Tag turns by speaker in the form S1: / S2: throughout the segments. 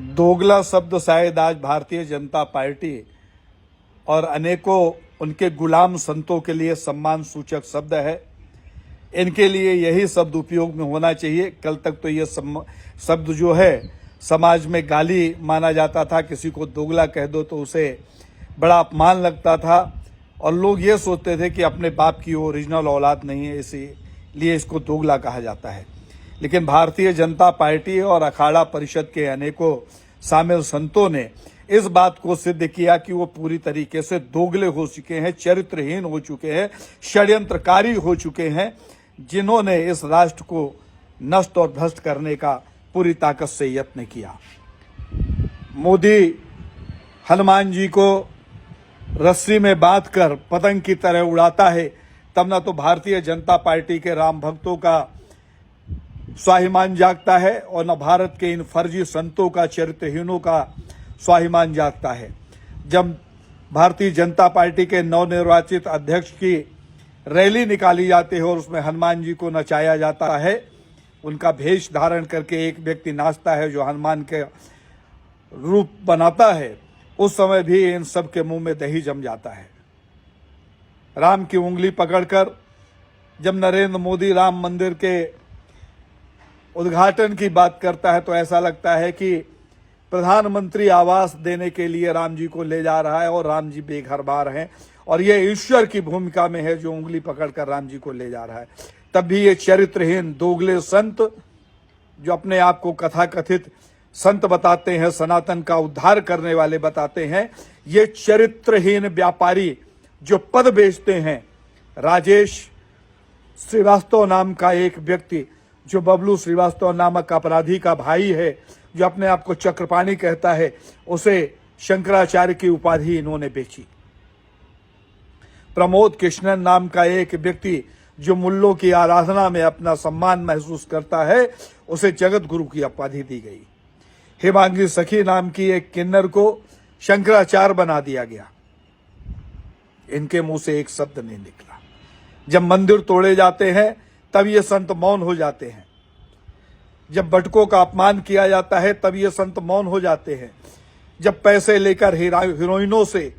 S1: दोगला शब्द शायद आज भारतीय जनता पार्टी और अनेकों उनके गुलाम संतों के लिए सम्मान सूचक शब्द है। इनके लिए यही शब्द उपयोग में होना चाहिए। कल तक तो ये शब्द जो है समाज में गाली माना जाता था। किसी को दोगला कह दो तो उसे बड़ा अपमान लगता था और लोग ये सोचते थे कि अपने बाप की ओरिजिनल औलाद नहीं है, इसीलिए इसको दोगला कहा जाता है। लेकिन भारतीय जनता पार्टी और अखाड़ा परिषद के अनेकों शामिल संतों ने इस बात को सिद्ध किया कि वो पूरी तरीके से दोगले हो चुके हैं, चरित्रहीन हो चुके हैं, षड्यंत्रकारी हो चुके हैं, जिन्होंने इस राष्ट्र को नष्ट और भ्रष्ट करने का पूरी ताकत से यत्न किया। मोदी हनुमान जी को रस्सी में बांधकर पतंग की तरह उड़ाता है, तब न तो भारतीय जनता पार्टी के राम भक्तों का स्वाभिमान जागता है और न भारत के इन फर्जी संतों का, चरित्रहीनों का स्वाभिमान जागता है। जब भारतीय जनता पार्टी के नवनिर्वाचित अध्यक्ष की रैली निकाली जाती है और उसमें हनुमान जी को नचाया जाता है, उनका भेष धारण करके एक व्यक्ति नाचता है जो हनुमान के रूप बनाता है, उस समय भी इन सब के मुंह में दही जम जाता है। राम की उंगली पकड़कर जब नरेंद्र मोदी राम मंदिर के उद्घाटन की बात करता है तो ऐसा लगता है कि प्रधानमंत्री आवास देने के लिए राम जी को ले जा रहा है और राम जी बेघर बार हैं और ये ईश्वर की भूमिका में है जो उंगली पकड़कर राम जी को ले जा रहा है। तब भी ये चरित्रहीन दोगले संत जो अपने आप को कथाकथित संत बताते हैं, सनातन का उद्धार करने वाले बताते हैं, ये चरित्रहीन व्यापारी जो पद बेचते हैं। राजेश श्रीवास्तव नाम का एक व्यक्ति जो बबलू श्रीवास्तव नामक अपराधी का भाई है, जो अपने आप को चक्रपाणी कहता है, उसे शंकराचार्य की उपाधि इन्होंने बेची। प्रमोद कृष्णन नाम का एक व्यक्ति जो मुल्लों की आराधना में अपना सम्मान महसूस करता है, उसे जगत गुरु की उपाधि दी गई। हिमांगी सखी नाम की एक किन्नर को शंकराचार्य बना दिया गया। इनके मुंह से एक शब्द नहीं निकला। जब मंदिर तोड़े जाते हैं तब ये संत मौन हो जाते हैं। जब बटकों का अपमान किया जाता है तब ये संत मौन हो जाते हैं। जब पैसे लेकर हीरोइनों से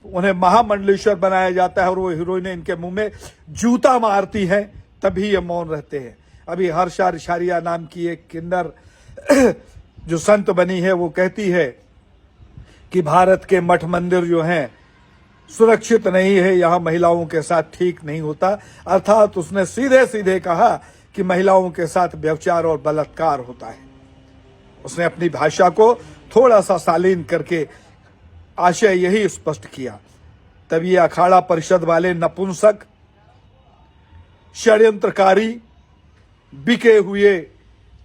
S1: उन्हें महामंडलेश्वर बनाया जाता है और वो हीरोइनें इनके मुंह में जूता मारती हैं, तभी ये मौन रहते हैं। अभी हर्षा रिशारिया नाम की एक किन्नर जो संत बनी है, वो कहती है कि भारत के मठ मंदिर जो हैं सुरक्षित नहीं है, यहाँ महिलाओं के साथ ठीक नहीं होता। अर्थात उसने सीधे सीधे कहा कि महिलाओं के साथ व्यभिचार और बलात्कार होता है। उसने अपनी भाषा को थोड़ा सा शालीन करके आशय यही स्पष्ट किया। तब ये अखाड़ा परिषद वाले नपुंसक, षड्यंत्रकारी, बिके हुए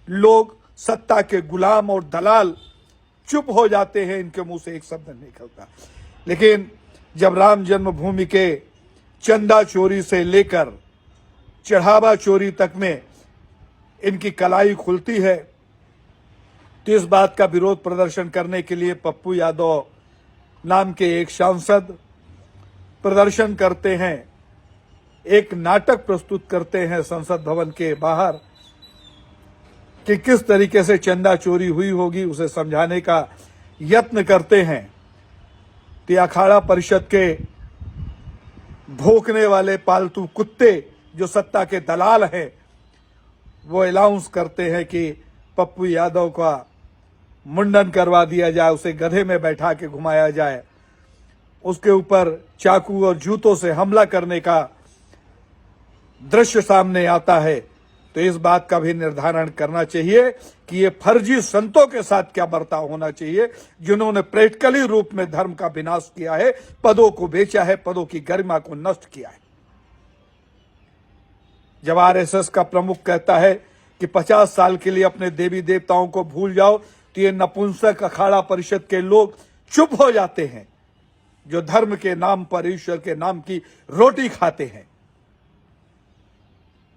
S1: लोग, सत्ता के गुलाम और दलाल चुप हो जाते हैं। इनके मुंह से एक शब्द नहीं निकलता। लेकिन जब राम जन्मभूमि के चंदा चोरी से लेकर चढ़ावा चोरी तक में इनकी कलाई खुलती है, तो इस बात का विरोध प्रदर्शन करने के लिए पप्पू यादव नाम के एक सांसद प्रदर्शन करते हैं, एक नाटक प्रस्तुत करते हैं संसद भवन के बाहर कि किस तरीके से चंदा चोरी हुई होगी, उसे समझाने का यत्न करते हैं। तो अखाड़ा परिषद के भौंकने वाले पालतू कुत्ते जो सत्ता के दलाल हैं, वो अनाउंस करते हैं कि पप्पू यादव का मुंडन करवा दिया जाए, उसे गधे में बैठा के घुमाया जाए, उसके ऊपर चाकू और जूतों से हमला करने का दृश्य सामने आता है। तो इस बात का भी निर्धारण करना चाहिए कि ये फर्जी संतों के साथ क्या बर्ताव होना चाहिए, जिन्होंने प्रैक्टिकली रूप में धर्म का विनाश किया है, पदों को बेचा है, पदों की गरिमा को नष्ट किया है। जब आरएसएस का प्रमुख कहता है कि 50 साल के लिए अपने देवी देवताओं को भूल जाओ, तो ये नपुंसक अखाड़ा परिषद के लोग चुप हो जाते हैं, जो धर्म के नाम पर, ईश्वर के नाम की रोटी खाते हैं।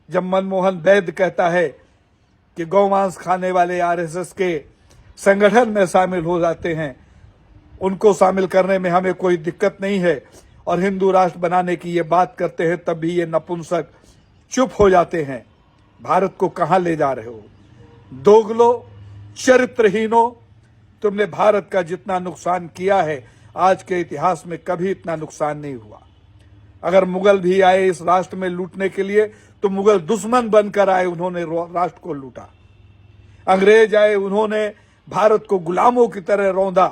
S1: जब मनमोहन वैद्य कहता है कि गौमांस खाने वाले आरएसएस के संगठन में शामिल हो जाते हैं, उनको शामिल करने में हमें कोई दिक्कत नहीं है, और हिंदू राष्ट्र बनाने की ये बात करते हैं, तब भी ये नपुंसक चुप हो जाते हैं। भारत को कहां ले जा रहे हो? दोगलो, चरित्रहीनों, तुमने भारत का जितना नुकसान किया है आज के इतिहास में कभी इतना नुकसान नहीं हुआ। अगर मुगल भी आए इस राष्ट्र में लूटने के लिए तो मुगल दुश्मन बनकर आए, उन्होंने राष्ट्र को लूटा। अंग्रेज आए, उन्होंने भारत को गुलामों की तरह रौंदा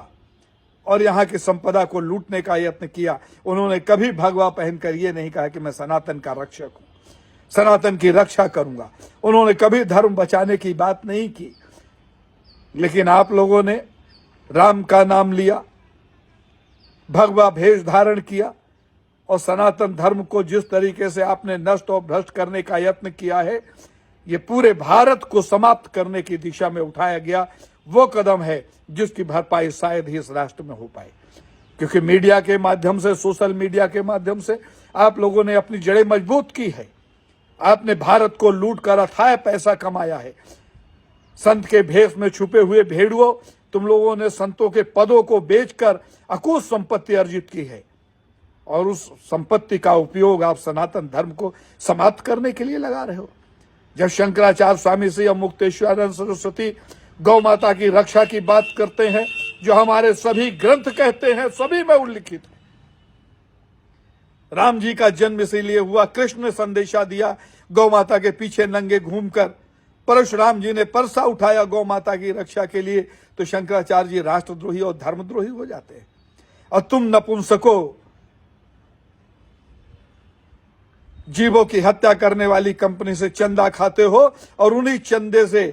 S1: और यहाँ की संपदा को लूटने का यत्न किया। उन्होंने कभी भगवा पहनकर ये नहीं कहा कि मैं सनातन का रक्षक हूं, सनातन की रक्षा करूंगा। उन्होंने कभी धर्म बचाने की बात नहीं की। लेकिन आप लोगों ने राम का नाम लिया, भगवा भेष धारण किया और सनातन धर्म को जिस तरीके से आपने नष्ट और भ्रष्ट करने का यत्न किया है, ये पूरे भारत को समाप्त करने की दिशा में उठाया गया वो कदम है जिसकी भरपाई शायद ही इस राष्ट्र में हो पाए। क्योंकि मीडिया के माध्यम से, सोशल मीडिया के माध्यम से आप लोगों ने अपनी जड़ें मजबूत की है। आपने भारत को लूट कर अथाह पैसा कमाया है। संत के भेष में छुपे हुए भेड़ुओं, तुम लोगों ने संतों के पदों को बेचकर अकूत संपत्ति अर्जित की है और उस संपत्ति का उपयोग आप सनातन धर्म को समाप्त करने के लिए लगा रहे हो। जब शंकराचार्य स्वामी श्री और मुक्तेश्वरानंद सरस्वती गौ माता की रक्षा की बात करते हैं, जो हमारे सभी ग्रंथ कहते हैं, सभी में उल्लिखित है। राम जी का जन्म इसीलिए हुआ, कृष्ण ने संदेशा दिया गौ माता के पीछे नंगे घूमकर। परशुराम जी ने परसा उठाया गौ माता की रक्षा के लिए। तो शंकराचार्य जी राष्ट्रद्रोही और धर्मद्रोही हो जाते हैं। और तुम नपुंसकों, जीवों की हत्या करने वाली कंपनी से चंदा खाते हो और उन्हीं चंदे से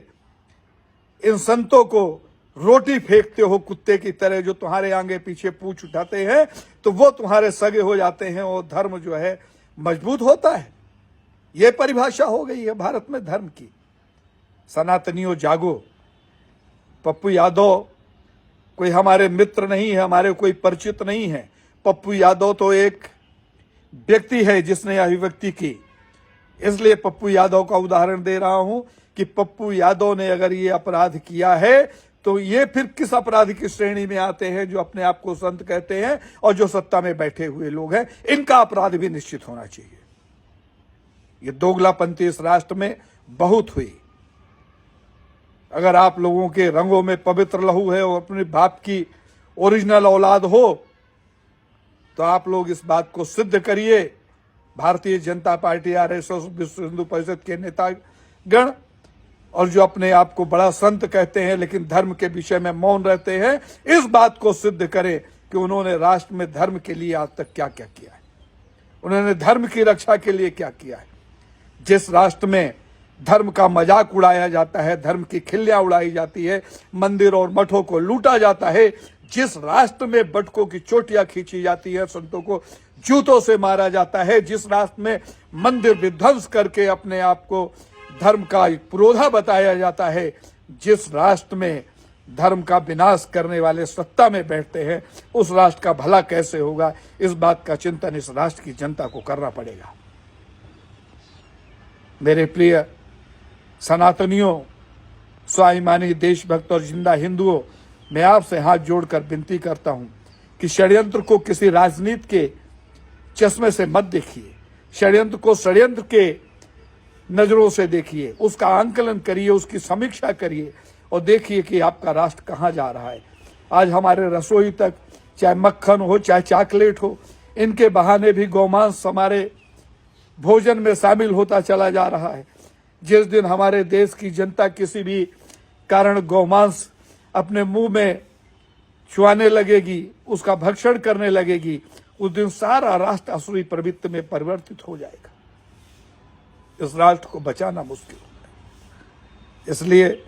S1: इन संतों को रोटी फेंकते हो कुत्ते की तरह, जो तुम्हारे आगे पीछे पूंछ उठाते हैं तो वो तुम्हारे सगे हो जाते हैं और धर्म जो है मजबूत होता है। ये परिभाषा हो गई है भारत में धर्म की। सनातनियों जागो। पप्पू यादव कोई हमारे मित्र नहीं है, हमारे कोई परिचित नहीं है। पप्पू यादव तो एक व्यक्ति है जिसने अभिव्यक्ति की। इसलिए पप्पू यादव का उदाहरण दे रहा हूं कि पप्पू यादव ने अगर ये अपराध किया है तो ये फिर किस अपराध की श्रेणी में आते हैं, जो अपने आप को संत कहते हैं और जो सत्ता में बैठे हुए लोग हैं। इनका अपराध भी निश्चित होना चाहिए। ये दोगलापंथी इस राष्ट्र में बहुत हुई। अगर आप लोगों के रंगों में पवित्र लहू है और अपने बाप की ओरिजिनल औलाद हो तो आप लोग इस बात को सिद्ध करिए। भारतीय जनता पार्टी, आरएसएस, विश्व हिंदू परिषद के नेतागण और जो अपने आप को बड़ा संत कहते हैं लेकिन धर्म के विषय में मौन रहते हैं, इस बात को सिद्ध करें कि उन्होंने राष्ट्र में धर्म के लिए आज तक क्या क्या किया है, उन्होंने धर्म की रक्षा के लिए क्या किया है। जिस राष्ट्र में धर्म का मजाक उड़ाया जाता है, धर्म की खिल्लियां उड़ाई जाती है, मंदिर और मठों को लूटा जाता है, जिस राष्ट्र में बटकों की चोटियां खींची जाती है, संतों को जूतों से मारा जाता है, जिस राष्ट्र में मंदिर विध्वंस करके अपने आप को धर्म का पुरोधा बताया जाता है, जिस राष्ट्र में धर्म का विनाश करने वाले सत्ता में बैठते हैं, उस राष्ट्र का भला कैसे होगा, इस बात का चिंतन इस राष्ट्र की जनता को करना पड़ेगा। मेरे प्रिय सनातनियों, स्वाभिमानी देशभक्त और जिंदा हिंदुओं, मैं आपसे हाथ जोड़कर विनती करता हूं कि षड्यंत्र को किसी राजनीति के चश्मे से मत देखिए। षड्यंत्र को षड्यंत्र के नजरों से देखिए, उसका आंकलन करिए, उसकी समीक्षा करिए और देखिए कि आपका राष्ट्र कहां जा रहा है। आज हमारे रसोई तक चाहे मक्खन हो चाहे चॉकलेट हो, इनके बहाने भी गौमांस हमारे भोजन में शामिल होता चला जा रहा है। जिस दिन हमारे देश की जनता किसी भी कारण गौमांस अपने मुंह में छुआने लगेगी, उसका भक्षण करने लगेगी, उस दिन सारा राष्ट्र असुरी प्रवृत्ति में परिवर्तित हो जाएगा। इस राष्ट्र को बचाना मुश्किल है। इसलिए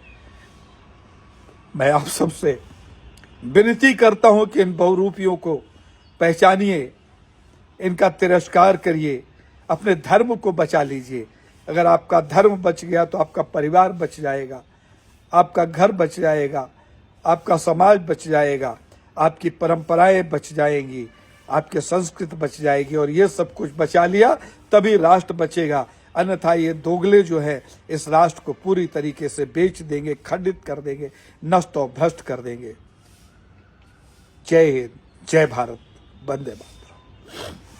S1: मैं आप सबसे विनती करता हूं कि इन बहुरूपियों को पहचानिए, इनका तिरस्कार करिए, अपने धर्म को बचा लीजिए। अगर आपका धर्म बच गया तो आपका परिवार बच जाएगा, आपका घर बच जाएगा, आपका समाज बच जाएगा, आपकी परंपराएं बच जाएंगी, आपकी संस्कृति बच जाएगी। और ये सब कुछ बचा लिया तभी राष्ट्र बचेगा, अन्यथा ये दोगले जो है इस राष्ट्र को पूरी तरीके से बेच देंगे, खंडित कर देंगे, नष्ट और भ्रष्ट कर देंगे। जय हिंद, जय भारत, वंदे मातरम।